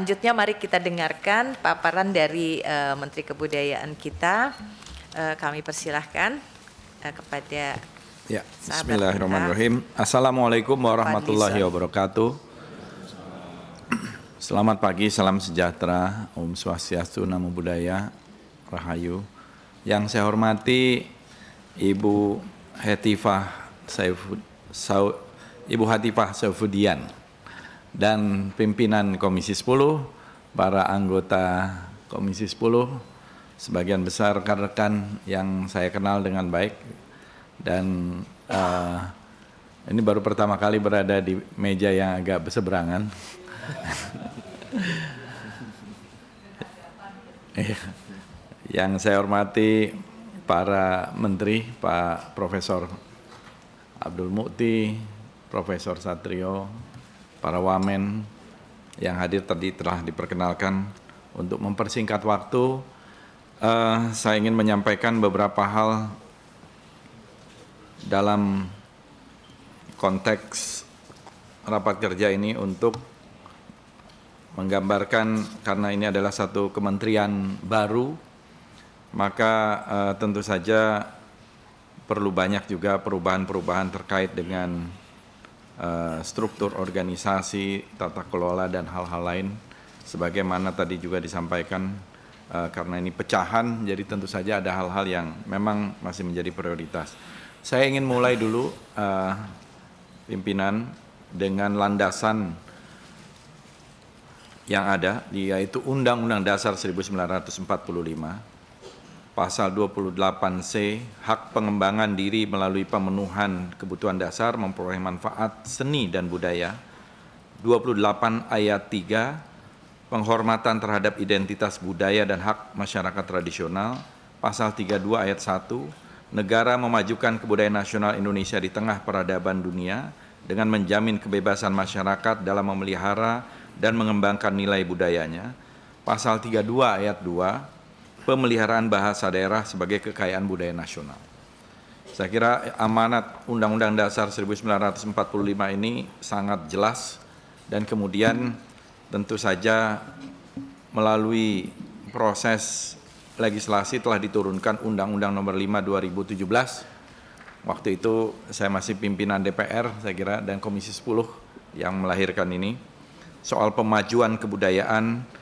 Selanjutnya mari kita dengarkan paparan dari Menteri Kebudayaan kita. Kami persilahkan kepada ya, Bismillahirrahmanirrahim. Assalamualaikum warahmatullahi wabarakatuh. Selamat pagi, salam sejahtera, Om Swastiastu, Namo Buddhaya, Rahayu. Yang saya hormati Ibu Hatifah Saifudian dan pimpinan Komisi 10, para anggota Komisi 10, sebagian besar rekan-rekan yang saya kenal dengan baik, dan ini baru pertama kali berada di meja yang agak berseberangan. Yang saya hormati para menteri, Pak Profesor Abdul Mukti, Profesor Satrio, para wamen yang hadir tadi telah diperkenalkan. Untuk mempersingkat waktu, saya ingin menyampaikan beberapa hal dalam konteks rapat kerja ini untuk menggambarkan, karena ini adalah satu kementerian baru, maka tentu saja perlu banyak juga perubahan-perubahan terkait dengan struktur organisasi, tata kelola, dan hal-hal lain. Sebagaimana tadi juga disampaikan, karena ini pecahan, jadi tentu saja ada hal-hal yang memang masih menjadi prioritas. Saya ingin mulai dulu, pimpinan, dengan landasan yang ada, yaitu Undang-Undang Dasar 1945, Pasal 28C, hak pengembangan diri melalui pemenuhan kebutuhan dasar memperoleh manfaat seni dan budaya. 28 ayat 3, penghormatan terhadap identitas budaya dan hak masyarakat tradisional. Pasal 32 ayat 1, negara memajukan kebudayaan nasional Indonesia di tengah peradaban dunia dengan menjamin kebebasan masyarakat dalam memelihara dan mengembangkan nilai budayanya. Pasal 32 ayat 2, pemeliharaan bahasa daerah sebagai kekayaan budaya nasional. Saya kira amanat Undang-Undang Dasar 1945 ini sangat jelas, dan kemudian tentu saja melalui proses legislasi telah diturunkan Undang-Undang Nomor 5 2017. Waktu itu saya masih pimpinan DPR, saya kira, dan Komisi 10 yang melahirkan ini, soal pemajuan kebudayaan,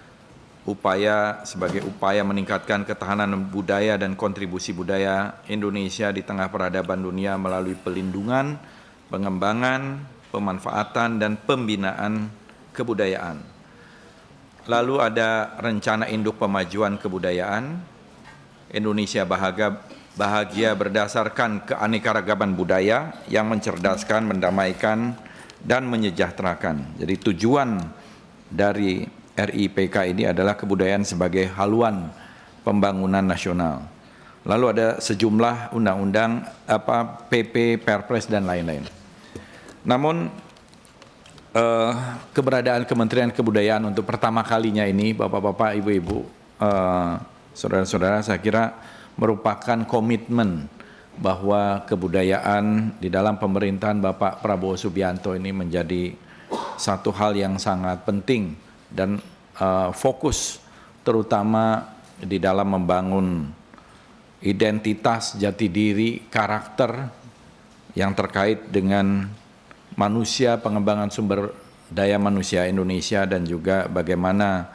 sebagai upaya meningkatkan ketahanan budaya dan kontribusi budaya Indonesia di tengah peradaban dunia melalui pelindungan, pengembangan, pemanfaatan, dan pembinaan kebudayaan. Lalu ada rencana induk pemajuan kebudayaan, Indonesia bahagia berdasarkan keanekaragaman budaya yang mencerdaskan, mendamaikan, dan menyejahterakan. Jadi tujuan dari RIPK ini adalah kebudayaan sebagai haluan pembangunan nasional. Lalu ada sejumlah undang-undang, PP, Perpres, dan lain-lain. Namun keberadaan Kementerian Kebudayaan untuk pertama kalinya ini, Bapak-bapak, Ibu-ibu, saudara-saudara, saya kira merupakan komitmen bahwa kebudayaan di dalam pemerintahan Bapak Prabowo Subianto ini menjadi satu hal yang sangat penting dan fokus terutama di dalam membangun identitas, jati diri, karakter yang terkait dengan manusia, pengembangan sumber daya manusia Indonesia, dan juga bagaimana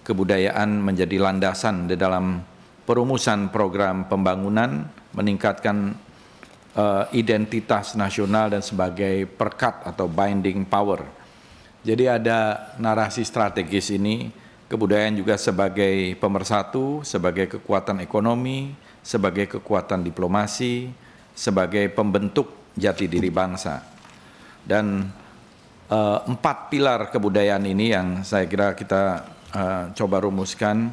kebudayaan menjadi landasan di dalam perumusan program pembangunan, meningkatkan identitas nasional dan sebagai perkat atau binding power. Jadi ada narasi strategis ini, kebudayaan juga sebagai pemersatu, sebagai kekuatan ekonomi, sebagai kekuatan diplomasi, sebagai pembentuk jati diri bangsa. Dan 4 pilar kebudayaan ini yang saya kira kita coba rumuskan,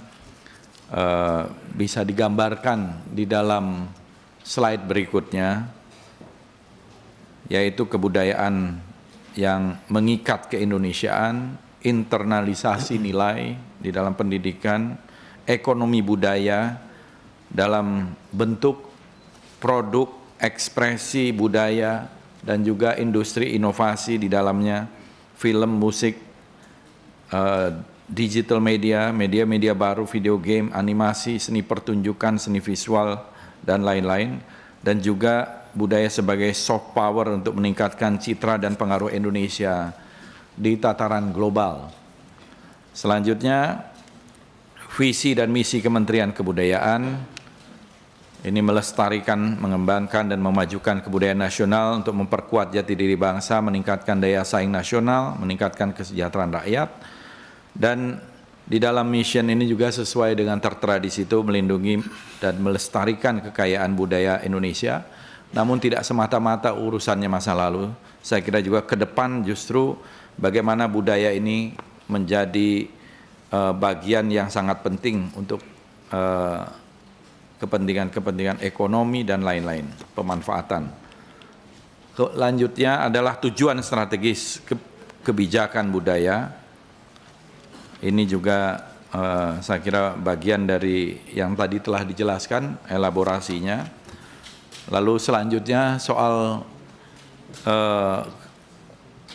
bisa digambarkan di dalam slide berikutnya, yaitu kebudayaan yang mengikat keindonesiaan, internalisasi nilai di dalam pendidikan, ekonomi budaya dalam bentuk produk, ekspresi budaya, dan juga industri inovasi di dalamnya, film, musik, digital media, media-media baru, video game, animasi, seni pertunjukan, seni visual, dan lain-lain, dan juga budaya sebagai soft power untuk meningkatkan citra dan pengaruh Indonesia di tataran global. Selanjutnya, visi dan misi Kementerian Kebudayaan ini melestarikan, mengembangkan, dan memajukan kebudayaan nasional untuk memperkuat jati diri bangsa, meningkatkan daya saing nasional, meningkatkan kesejahteraan rakyat, dan di dalam mission ini juga sesuai dengan tertera di situ melindungi dan melestarikan kekayaan budaya Indonesia, namun tidak semata-mata urusannya masa lalu. Saya kira juga ke depan justru bagaimana budaya ini menjadi bagian yang sangat penting untuk kepentingan-kepentingan ekonomi dan lain-lain, pemanfaatan. Selanjutnya adalah tujuan strategis kebijakan budaya. Ini juga saya kira bagian dari yang tadi telah dijelaskan elaborasinya. Lalu selanjutnya soal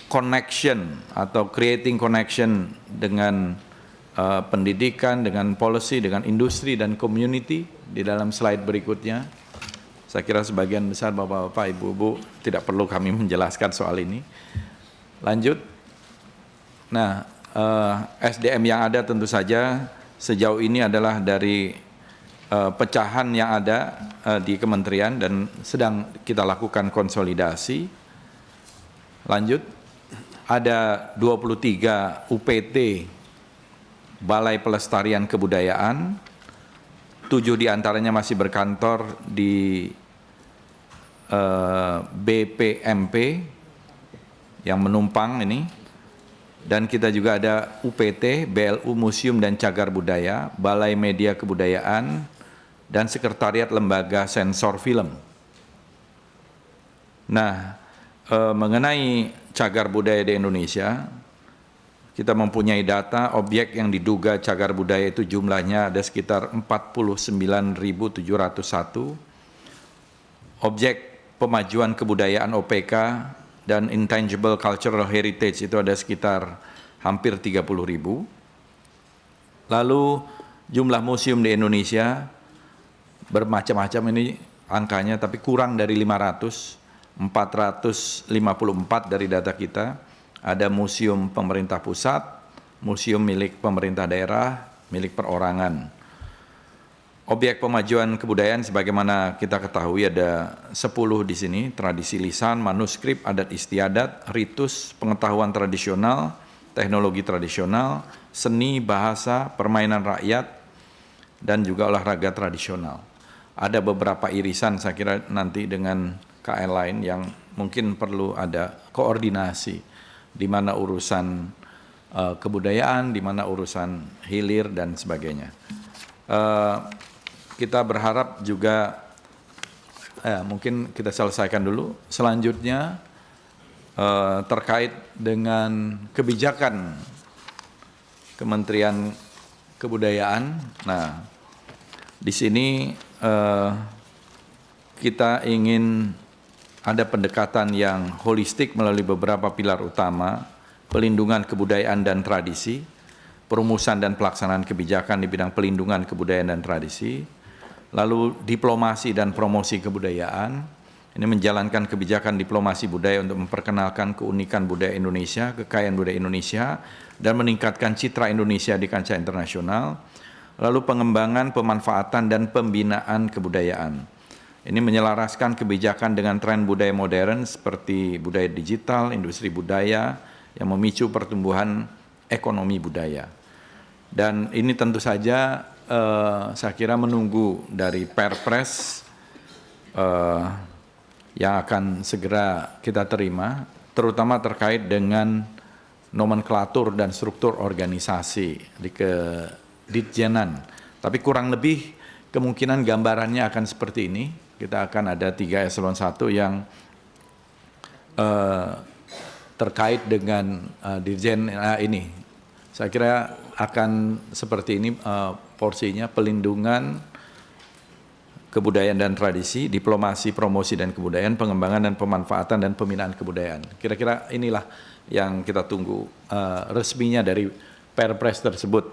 connection atau creating connection dengan pendidikan, dengan policy, dengan industri dan community di dalam slide berikutnya. Saya kira sebagian besar Bapak-Bapak, Ibu-Ibu tidak perlu kami menjelaskan soal ini. Lanjut. Nah, SDM yang ada tentu saja sejauh ini adalah dari pecahan yang ada di kementerian dan sedang kita lakukan konsolidasi. Lanjut, ada 23 UPT Balai Pelestarian Kebudayaan, 7 diantaranya masih berkantor di BPMP yang menumpang ini, dan kita juga ada UPT, BLU Museum dan Cagar Budaya, Balai Media Kebudayaan, dan Sekretariat Lembaga Sensor Film. Nah, mengenai cagar budaya di Indonesia, kita mempunyai data objek yang diduga cagar budaya itu jumlahnya ada sekitar 49.701. Objek pemajuan kebudayaan OPK dan intangible cultural heritage itu ada sekitar hampir 30.000. Lalu jumlah museum di Indonesia bermacam-macam ini angkanya, tapi kurang dari 454 dari data kita. Ada museum pemerintah pusat, museum milik pemerintah daerah, milik perorangan. Objek pemajuan kebudayaan sebagaimana kita ketahui ada 10 di sini, tradisi lisan, manuskrip, adat istiadat, ritus, pengetahuan tradisional, teknologi tradisional, seni, bahasa, permainan rakyat, dan juga olahraga tradisional. Ada beberapa irisan saya kira nanti dengan KL lain yang mungkin perlu ada koordinasi, di mana urusan kebudayaan, di mana urusan hilir dan sebagainya. Kita berharap juga mungkin kita selesaikan dulu. Selanjutnya terkait dengan kebijakan Kementerian Kebudayaan. Nah, di sini kita ingin ada pendekatan yang holistik melalui beberapa pilar utama, pelindungan kebudayaan dan tradisi, perumusan dan pelaksanaan kebijakan di bidang pelindungan kebudayaan dan tradisi, lalu diplomasi dan promosi kebudayaan, ini menjalankan kebijakan diplomasi budaya untuk memperkenalkan keunikan budaya Indonesia, kekayaan budaya Indonesia, dan meningkatkan citra Indonesia di kancah internasional, lalu pengembangan, pemanfaatan, dan pembinaan kebudayaan. Ini menyelaraskan kebijakan dengan tren budaya modern seperti budaya digital, industri budaya yang memicu pertumbuhan ekonomi budaya. Dan ini tentu saja saya kira menunggu dari Perpres yang akan segera kita terima, terutama terkait dengan nomenklatur dan struktur organisasi di Ditjenan. Tapi kurang lebih kemungkinan gambarannya akan seperti ini. Kita akan ada 3 eselon 1 yang terkait dengan Dirjen ini. Saya kira akan seperti ini porsinya: pelindungan kebudayaan dan tradisi, diplomasi, promosi dan kebudayaan, pengembangan dan pemanfaatan dan pembinaan kebudayaan. Kira-kira inilah yang kita tunggu resminya dari Perpres tersebut.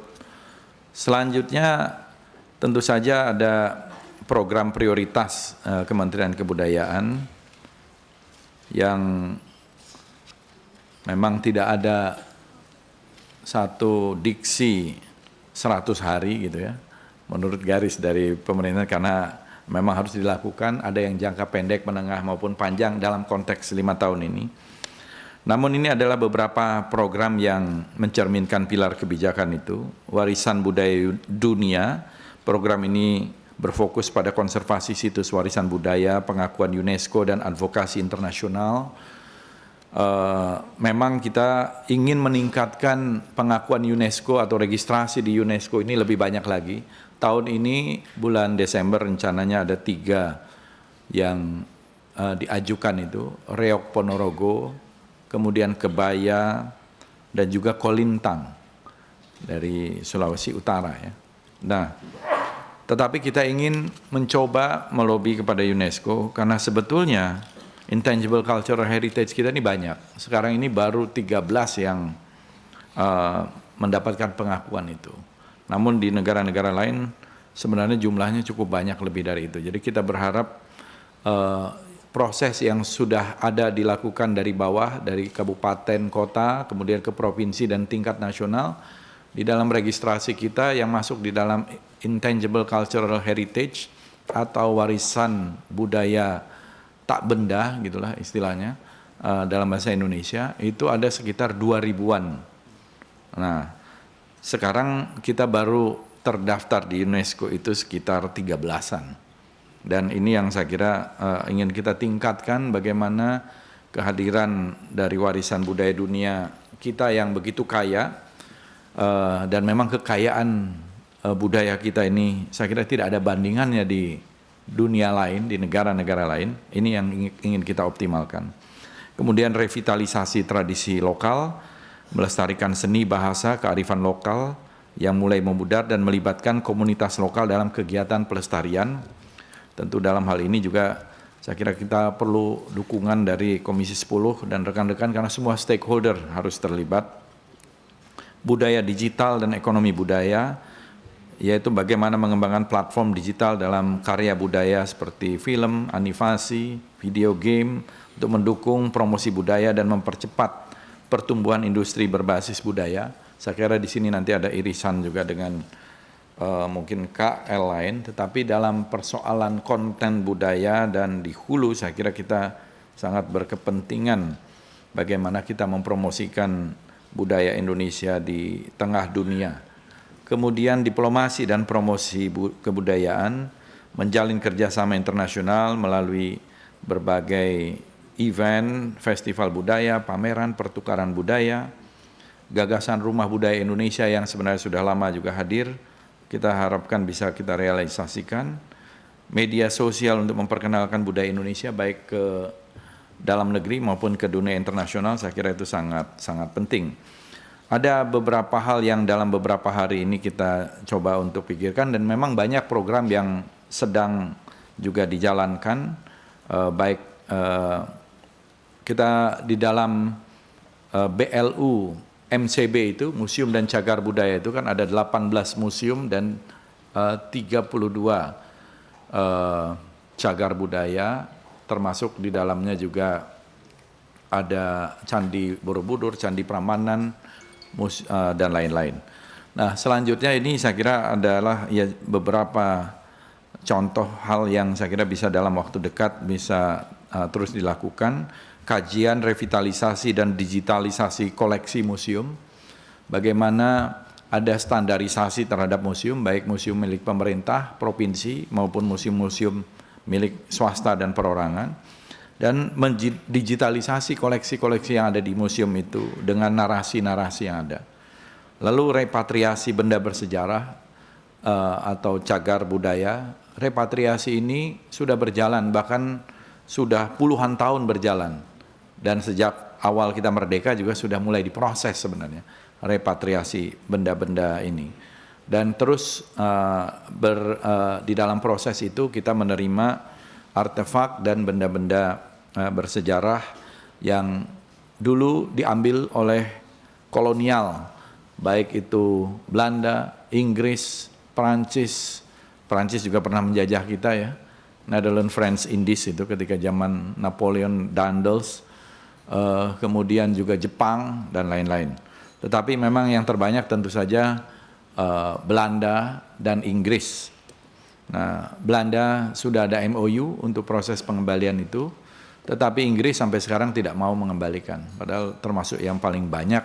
Selanjutnya tentu saja ada program prioritas Kementerian Kebudayaan yang memang tidak ada satu diksi 100 hari gitu ya, menurut garis dari pemerintah, karena memang harus dilakukan, ada yang jangka pendek, menengah maupun panjang dalam konteks 5 tahun ini. Namun ini adalah beberapa program yang mencerminkan pilar kebijakan itu. Warisan budaya dunia, program ini berfokus pada konservasi situs warisan budaya, pengakuan UNESCO dan advokasi internasional. Memang kita ingin meningkatkan pengakuan UNESCO atau registrasi di UNESCO ini lebih banyak lagi. Tahun ini bulan Desember rencananya ada 3 yang diajukan itu, Reok Ponorogo, kemudian Kebaya, dan juga Kolintang dari Sulawesi Utara ya. Nah, tetapi kita ingin mencoba melobi kepada UNESCO karena sebetulnya intangible cultural heritage kita ini banyak. Sekarang ini baru 13 yang mendapatkan pengakuan itu. Namun di negara-negara lain sebenarnya jumlahnya cukup banyak lebih dari itu. Jadi kita berharap proses yang sudah ada dilakukan dari bawah, dari kabupaten, kota, kemudian ke provinsi dan tingkat nasional, di dalam registrasi kita yang masuk di dalam intangible cultural heritage atau warisan budaya tak benda gitulah istilahnya dalam bahasa Indonesia, itu ada sekitar 2.000-an. Nah, sekarang kita baru terdaftar di UNESCO itu sekitar 13-an. Dan ini yang saya kira ingin kita tingkatkan, bagaimana kehadiran dari warisan budaya dunia kita yang begitu kaya, dan memang kekayaan budaya kita ini saya kira tidak ada bandingannya di dunia lain, di negara-negara lain. Ini yang ingin kita optimalkan. Kemudian revitalisasi tradisi lokal, melestarikan seni, bahasa, kearifan lokal yang mulai memudar dan melibatkan komunitas lokal dalam kegiatan pelestarian. Tentu dalam hal ini juga saya kira kita perlu dukungan dari Komisi 10 dan rekan-rekan karena semua stakeholder harus terlibat. Budaya digital dan ekonomi budaya, yaitu bagaimana mengembangkan platform digital dalam karya budaya seperti film, animasi, video game untuk mendukung promosi budaya dan mempercepat pertumbuhan industri berbasis budaya. Saya kira di sini nanti ada irisan juga dengan mungkin KL lain, tetapi dalam persoalan konten budaya dan di hulu saya kira kita sangat berkepentingan bagaimana kita mempromosikan budaya Indonesia di tengah dunia. Kemudian diplomasi dan promosi kebudayaan, menjalin kerjasama internasional melalui berbagai event, festival budaya, pameran, pertukaran budaya, gagasan Rumah Budaya Indonesia yang sebenarnya sudah lama juga hadir, kita harapkan bisa kita realisasikan. Media sosial untuk memperkenalkan budaya Indonesia baik ke dalam negeri maupun ke dunia internasional, saya kira itu sangat penting. Ada beberapa hal yang dalam beberapa hari ini kita coba untuk pikirkan dan memang banyak program yang sedang juga dijalankan, baik kita di dalam BLU MCB itu, Museum dan Cagar Budaya itu kan ada 18 museum dan 32 cagar budaya, termasuk di dalamnya juga ada Candi Borobudur, Candi Prambanan, dan lain-lain. Nah, selanjutnya ini saya kira adalah ya beberapa contoh hal yang saya kira bisa dalam waktu dekat bisa terus dilakukan. Kajian revitalisasi dan digitalisasi koleksi museum, bagaimana ada standarisasi terhadap museum, baik museum milik pemerintah, provinsi maupun museum-museum milik swasta dan perorangan, dan mendigitalisasi koleksi-koleksi yang ada di museum itu dengan narasi-narasi yang ada. Lalu repatriasi benda bersejarah atau cagar budaya, repatriasi ini sudah berjalan, bahkan sudah puluhan tahun berjalan. Dan sejak awal kita merdeka juga sudah mulai diproses sebenarnya repatriasi benda-benda ini. Dan terus di dalam proses itu kita menerima artefak dan benda-benda bersejarah yang dulu diambil oleh kolonial baik itu Belanda, Inggris, Prancis juga pernah menjajah kita ya, Netherlands, France, Indies itu ketika zaman Napoleon Daendels, kemudian juga Jepang dan lain-lain. Tetapi memang yang terbanyak tentu saja Belanda dan Inggris. Nah, Belanda sudah ada MOU untuk proses pengembalian itu, tetapi Inggris sampai sekarang tidak mau mengembalikan. Padahal termasuk yang paling banyak.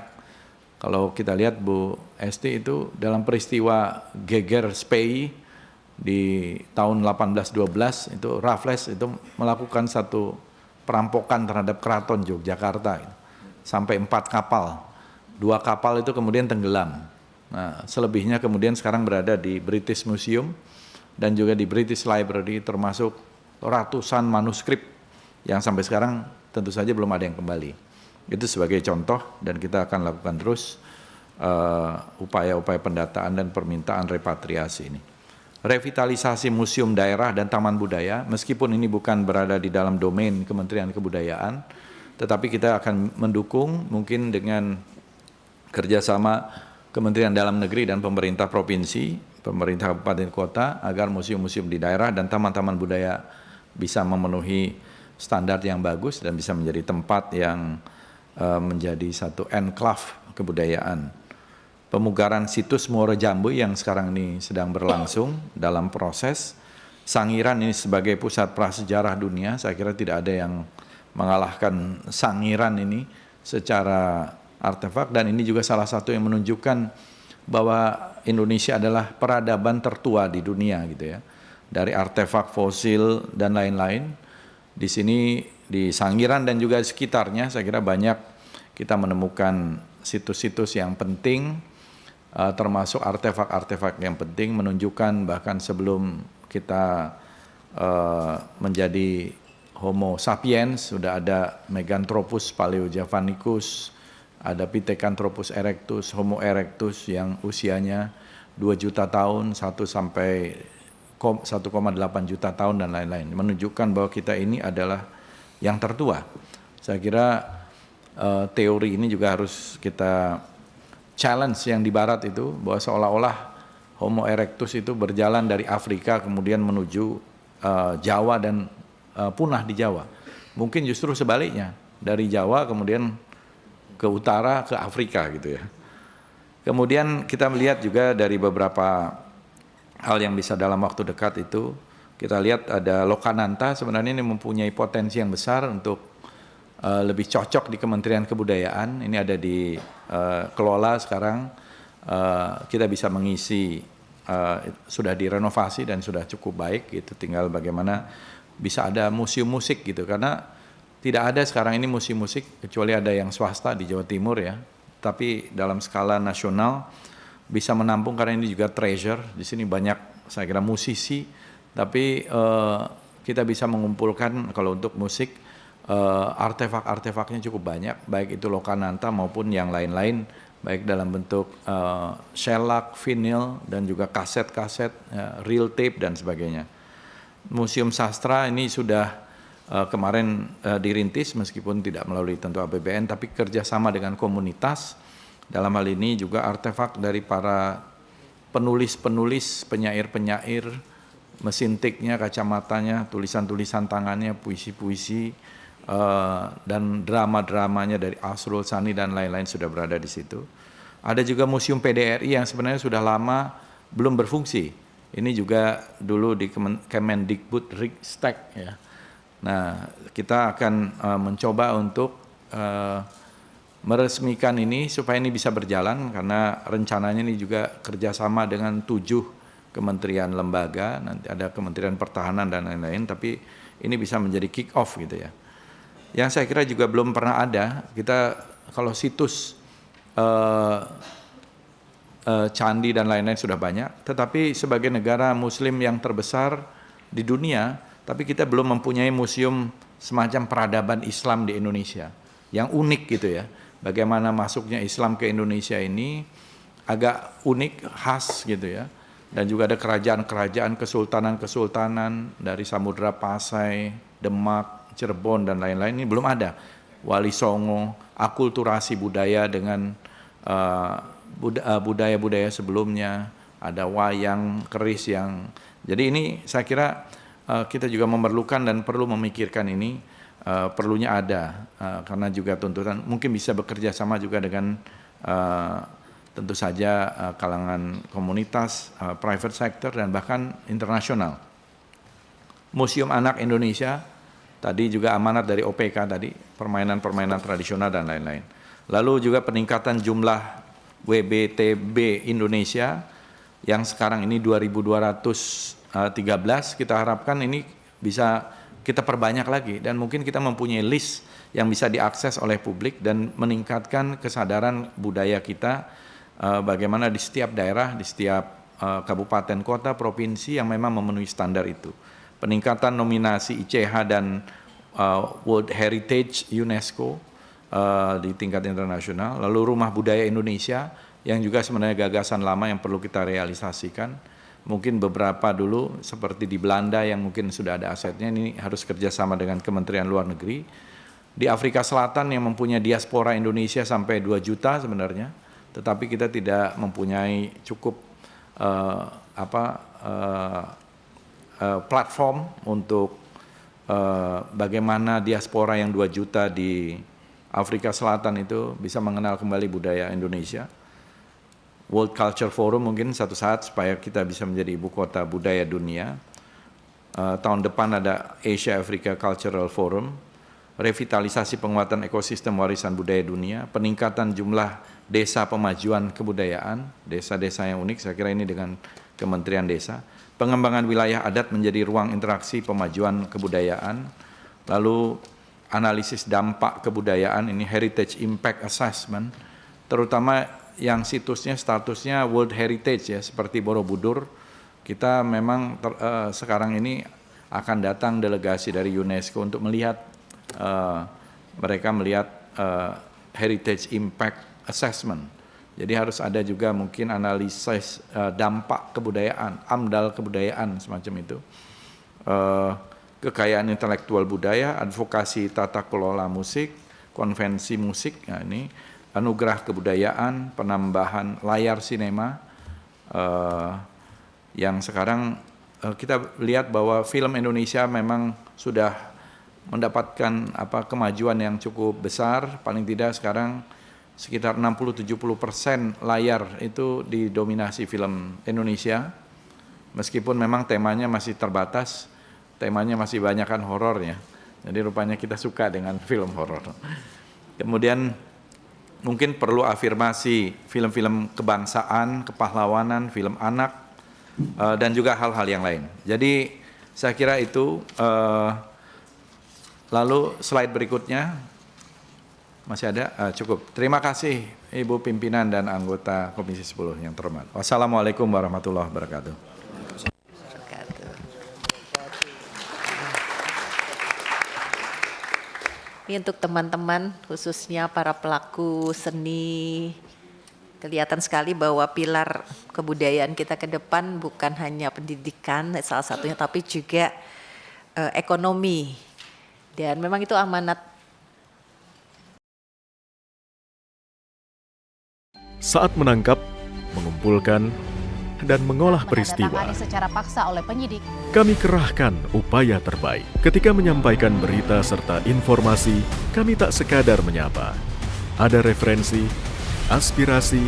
Kalau kita lihat Bu Esti itu dalam peristiwa Geger Spey di tahun 1812 itu Raffles itu melakukan satu perampokan terhadap keraton Yogyakarta sampai 4 kapal. 2 kapal itu kemudian tenggelam. Nah, selebihnya kemudian sekarang berada di British Museum dan juga di British Library, termasuk ratusan manuskrip yang sampai sekarang tentu saja belum ada yang kembali. Itu sebagai contoh, dan kita akan lakukan terus upaya-upaya pendataan dan permintaan repatriasi ini. Revitalisasi museum daerah dan taman budaya, meskipun ini bukan berada di dalam domain Kementerian Kebudayaan, tetapi kita akan mendukung mungkin dengan kerjasama Kementerian Dalam Negeri dan pemerintah provinsi, pemerintah kabupaten kota, agar museum-museum di daerah dan taman-taman budaya bisa memenuhi standar yang bagus dan bisa menjadi tempat yang menjadi satu enclave kebudayaan. Pemugaran situs Muara Jambu yang sekarang ini sedang berlangsung dalam proses. Sangiran ini sebagai pusat prasejarah dunia, saya kira tidak ada yang mengalahkan Sangiran ini secara artefak, dan ini juga salah satu yang menunjukkan bahwa Indonesia adalah peradaban tertua di dunia gitu ya. Dari artefak fosil dan lain-lain. Di sini di Sangiran dan juga sekitarnya saya kira banyak kita menemukan situs-situs yang penting, termasuk artefak-artefak yang penting, menunjukkan bahkan sebelum kita menjadi Homo sapiens sudah ada Meganthropus paleojavanicus, ada Pithecanthropus erectus, Homo erectus yang usianya 2 juta tahun, 1 sampai 1,8 juta tahun dan lain-lain, menunjukkan bahwa kita ini adalah yang tertua. Saya kira teori ini juga harus kita challenge yang di barat itu, bahwa seolah-olah Homo erectus itu berjalan dari Afrika kemudian menuju Jawa dan punah di Jawa. Mungkin justru sebaliknya, dari Jawa kemudian ke utara ke Afrika gitu ya. Kemudian kita melihat juga dari beberapa hal yang bisa dalam waktu dekat itu, kita lihat ada Lokananta sebenarnya ini mempunyai potensi yang besar untuk lebih cocok di Kementerian Kebudayaan. Ini ada di kelola sekarang, kita bisa mengisi, sudah direnovasi dan sudah cukup baik gitu, tinggal bagaimana bisa ada museum musik gitu, karena tidak ada sekarang ini museum musik kecuali ada yang swasta di Jawa Timur ya, tapi dalam skala nasional bisa menampung, karena ini juga treasure. Di sini banyak saya kira musisi, tapi kita bisa mengumpulkan kalau untuk musik artefak-artefaknya cukup banyak, baik itu Lokananta maupun yang lain-lain, baik dalam bentuk shellac, vinyl, dan juga kaset-kaset, reel tape dan sebagainya. Museum Sastra ini sudah kemarin dirintis meskipun tidak melalui tentu APBN, tapi kerjasama dengan komunitas. Dalam hal ini juga artefak dari para penulis-penulis, penyair-penyair, mesin tiknya, kacamatanya, tulisan-tulisan tangannya, puisi-puisi, dan drama-dramanya dari Asrul Sani dan lain-lain sudah berada di situ. Ada juga Museum PDRI yang sebenarnya sudah lama belum berfungsi. Ini juga dulu di Kemendikbud Ristek ya. Nah, kita akan mencoba untuk meresmikan ini supaya ini bisa berjalan, karena rencananya ini juga kerjasama dengan 7 kementerian lembaga, nanti ada Kementerian Pertahanan dan lain-lain, tapi ini bisa menjadi kick off gitu ya. Yang saya kira juga belum pernah ada, kita kalau situs candi dan lain-lain sudah banyak, tetapi sebagai negara muslim yang terbesar di dunia, tapi kita belum mempunyai museum semacam peradaban Islam di Indonesia, yang unik gitu ya. Bagaimana masuknya Islam ke Indonesia ini agak unik, khas gitu ya. Dan juga ada kerajaan-kerajaan, kesultanan-kesultanan dari Samudra Pasai, Demak, Cirebon dan lain-lain, ini belum ada. Wali Songo, akulturasi budaya dengan budaya-budaya sebelumnya, ada wayang, keris yang... Jadi ini saya kira kita juga memerlukan dan perlu memikirkan ini, perlunya ada, karena juga tuntutan mungkin bisa bekerja sama juga dengan tentu saja kalangan komunitas, private sector, dan bahkan internasional. Museum Anak Indonesia, tadi juga amanat dari OPK tadi, permainan-permainan tradisional dan lain-lain. Lalu juga peningkatan jumlah WBTB Indonesia yang sekarang ini 2.213, kita harapkan ini bisa kita perbanyak lagi dan mungkin kita mempunyai list yang bisa diakses oleh publik dan meningkatkan kesadaran budaya kita bagaimana di setiap daerah, di setiap kabupaten, kota, provinsi yang memang memenuhi standar itu. Peningkatan nominasi ICH dan World Heritage UNESCO di tingkat internasional, lalu Rumah Budaya Indonesia yang juga sebenarnya gagasan lama yang perlu kita realisasikan. Mungkin beberapa dulu seperti di Belanda yang mungkin sudah ada asetnya, ini harus kerjasama dengan Kementerian Luar Negeri. Di Afrika Selatan yang mempunyai diaspora Indonesia sampai 2 juta sebenarnya, tetapi kita tidak mempunyai cukup platform untuk bagaimana diaspora yang 2 juta di Afrika Selatan itu bisa mengenal kembali budaya Indonesia. World Culture Forum mungkin satu saat supaya kita bisa menjadi ibu kota budaya dunia. Tahun depan ada Asia Africa Cultural Forum, revitalisasi penguatan ekosistem warisan budaya dunia, peningkatan jumlah desa pemajuan kebudayaan, desa-desa yang unik, saya kira ini dengan Kementerian Desa, pengembangan wilayah adat menjadi ruang interaksi pemajuan kebudayaan, lalu analisis dampak kebudayaan, ini Heritage Impact Assessment, terutama yang situsnya statusnya World Heritage ya, seperti Borobudur, kita memang sekarang ini akan datang delegasi dari UNESCO untuk melihat, mereka melihat Heritage Impact Assessment. Jadi harus ada juga mungkin analisis dampak kebudayaan, AMDAL kebudayaan semacam itu. Kekayaan intelektual budaya, advokasi tata kelola musik, konvensi musik, nah ini anugerah kebudayaan, penambahan layar sinema, yang sekarang kita lihat bahwa film Indonesia memang sudah mendapatkan kemajuan yang cukup besar, paling tidak sekarang sekitar 60-70% layar itu didominasi film Indonesia, meskipun memang temanya masih terbatas, temanya masih banyakkan horornya, jadi rupanya kita suka dengan film horor. Kemudian mungkin perlu afirmasi film-film kebangsaan, kepahlawanan, film anak, dan juga hal-hal yang lain. Jadi saya kira itu. Lalu slide berikutnya, masih ada? Cukup. Terima kasih Ibu Pimpinan dan anggota Komisi 10 yang terhormat. Wassalamualaikum warahmatullahi wabarakatuh. Ini untuk teman-teman, khususnya para pelaku seni, kelihatan sekali bahwa pilar kebudayaan kita ke depan bukan hanya pendidikan salah satunya, tapi juga ekonomi. Dan memang itu amanat. Saat menangkap, mengumpulkan, dan mengolah peristiwa, secara paksa oleh penyidik, kami kerahkan upaya terbaik. Ketika menyampaikan berita serta informasi, kami tak sekadar menyapa. Ada referensi, aspirasi,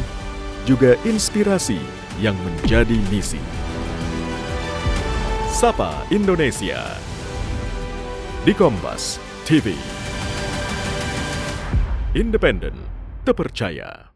juga inspirasi yang menjadi misi. Sapa Indonesia di Kompas TV. Independen, terpercaya.